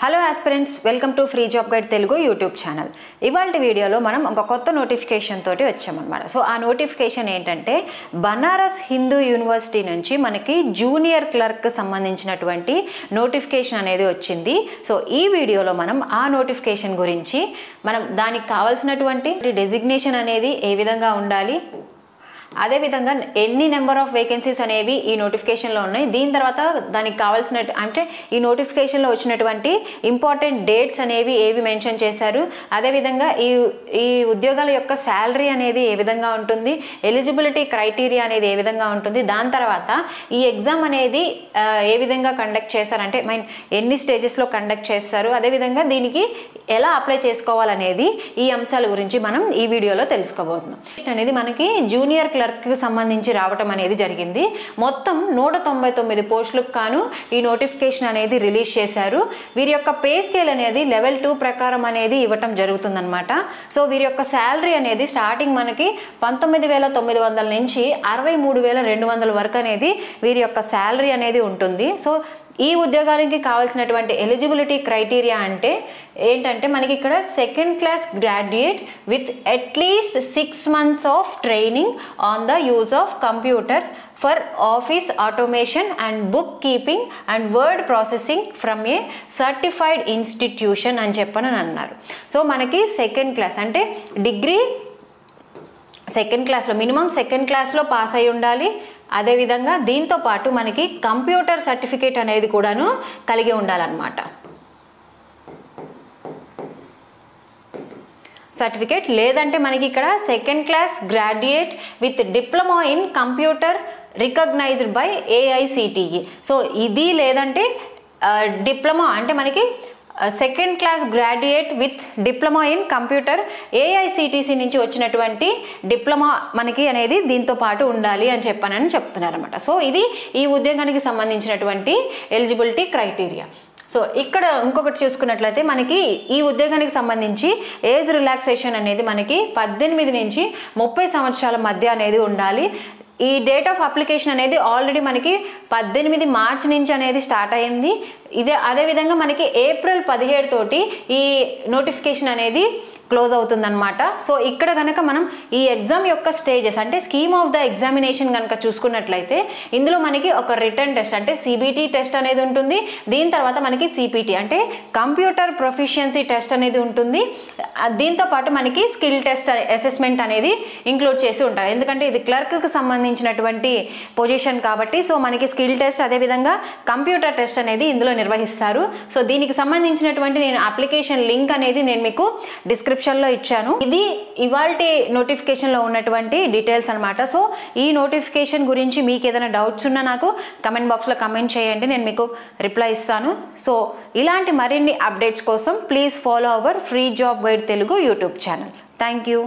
Hello aspirants, welcome to free job guide Telugu YouTube channel. ఇవాళ వీడియోలో మనం ఒక కొత్త నోటిఫికేషన్ తోటి వచ్చామన్నమాట. సో ఆ నోటిఫికేషన్ ఏంటంటే బనారస్ హిందూ యూనివర్సిటీ నుంచి మనకి జూనియర్ క్లర్క్ సంబంధించినటువంటి నోటిఫికేషన్ అనేది వచ్చింది. సో ఈ వీడియోలో మనం ఆ నోటిఫికేషన్ గురించి, మనం దానికి కావాల్సినటువంటి డెసిగ్నేషన్ అనేది ఏ విధంగా ఉండాలి, అదేవిధంగా ఎన్ని నెంబర్ ఆఫ్ వేకెన్సీస్ అనేవి ఈ నోటిఫికేషన్లో ఉన్నాయి, దీని తర్వాత దానికి కావాల్సిన అంటే ఈ నోటిఫికేషన్లో వచ్చినటువంటి ఇంపార్టెంట్ డేట్స్ అనేవి ఏవి మెన్షన్ చేశారు, అదేవిధంగా ఈ ఉద్యోగాల యొక్క శాలరీ అనేది ఏ విధంగా ఉంటుంది, ఎలిజిబిలిటీ క్రైటీరియా అనేది ఏ విధంగా ఉంటుంది, దాని తర్వాత ఈ ఎగ్జామ్ అనేది ఏ విధంగా కండక్ట్ చేశారంటే ఎన్ని స్టేజెస్లో కండక్ట్ చేస్తారు, అదేవిధంగా దీనికి ఎలా అప్లై చేసుకోవాలనేది ఈ అంశాల గురించి మనం ఈ వీడియోలో తెలుసుకోబోతున్నాం. అనేది మనకి జూనియర్ క్లర్క్కి సంబంధించి రావటం అనేది జరిగింది. మొత్తం 199 పోస్టులకు కాను ఈ నోటిఫికేషన్ అనేది రిలీజ్ చేశారు. వీరి యొక్క పే స్కేల్ అనేది లెవెల్ 2 ప్రకారం అనేది ఇవ్వటం జరుగుతుందన్నమాట. సో వీరి యొక్క శాలరీ అనేది స్టార్టింగ్ మనకి 19,900 నుంచి 63,200 వరకు అనేది వీరి యొక్క శాలరీ అనేది ఉంటుంది. సో ఈ ఉద్యోగానికి కావాల్సినటువంటి ఎలిజిబిలిటీ క్రైటీరియా అంటే ఏంటంటే మనకి ఇక్కడ second class graduate with at least 6 months of training on the use of computer for office automation and book keeping and word processing from A certified institution అని చెప్పని అన్నారు. సో మనకి సెకండ్ క్లాస్ అంటే degree second క్లాస్లో minimum second క్లాస్లో pass అయి ఉండాలి. అదేవిధంగా దీంతో పాటు మనకి కంప్యూటర్ సర్టిఫికేట్ అనేది కూడాను కలిగి ఉండాలన్నమాట. సర్టిఫికేట్ లేదంటే మనకి ఇక్కడ second class graduate with diploma in computer recognized by AICTE. So ఇది లేదంటే డిప్లొమా అంటే మనకి second class graduate with diploma in computer AICTC నుంచి వచ్చినటువంటి డిప్లొమా మనకి అనేది దీంతో పాటు ఉండాలి అని చెప్తున్నారన్నమాట. సో ఇది ఈ ఉద్యోగానికి సంబంధించినటువంటి ఎలిజిబిలిటీ క్రైటీరియా. సో ఇక్కడ ఇంకొకటి చూసుకున్నట్లయితే మనకి ఈ ఉద్యోగానికి సంబంధించి ఏజ్ రిలాక్సేషన్ అనేది మనకి 18 నుంచి 30 సంవత్సరాల మధ్య అనేది ఉండాలి. ఈ డేట్ ఆఫ్ అప్లికేషన్ అనేది ఆల్రెడీ మనకి 18 మార్చి నుంచి అనేది స్టార్ట్ అయింది. అదేవిధంగా మనకి ఏప్రిల్ 17 తోటి ఈ నోటిఫికేషన్ అనేది క్లోజ్ అవుతుందన్నమాట. సో ఇక్కడ కనుక మనం ఈ ఎగ్జామ్ యొక్క స్టేజెస్ అంటే స్కీమ్ ఆఫ్ ద ఎగ్జామినేషన్ కనుక చూసుకున్నట్లయితే ఇందులో మనకి ఒక రిటర్న్ టెస్ట్ అంటే CBT టెస్ట్ అనేది ఉంటుంది. దీని తర్వాత మనకి CPT అంటే కంప్యూటర్ ప్రొఫిషియన్సీ టెస్ట్ అనేది ఉంటుంది. దీంతో పాటు మనకి స్కిల్ టెస్ట్ అసెస్మెంట్ అనేది ఇంక్లూడ్ చేసి ఉంటారు. ఎందుకంటే ఇది క్లర్క్కి సంబంధించినటువంటి పొజిషన్ కాబట్టి సో మనకి స్కిల్ టెస్ట్ అదేవిధంగా కంప్యూటర్ టెస్ట్ అనేది ఇందులో నిర్వహిస్తారు. సో దీనికి సంబంధించినటువంటి నేను అప్లికేషన్ లింక్ అనేది నేను మీకు డిస్క్రిప్షన్లో ఇచ్చాను. ఇది ఇవాల్టి నోటిఫికేషన్లో ఉన్నటువంటి డీటెయిల్స్ అనమాట. సో ఈ నోటిఫికేషన్ గురించి మీకు ఏదైనా డౌట్స్ ఉన్నా నాకు కమెంట్ బాక్స్లో కమెంట్ చేయండి, నేను మీకు రిప్లై ఇస్తాను. సో ఇలాంటి మరిన్ని అప్డేట్స్ కోసం please follow our free job guide Telugu YouTube channel. Thank you.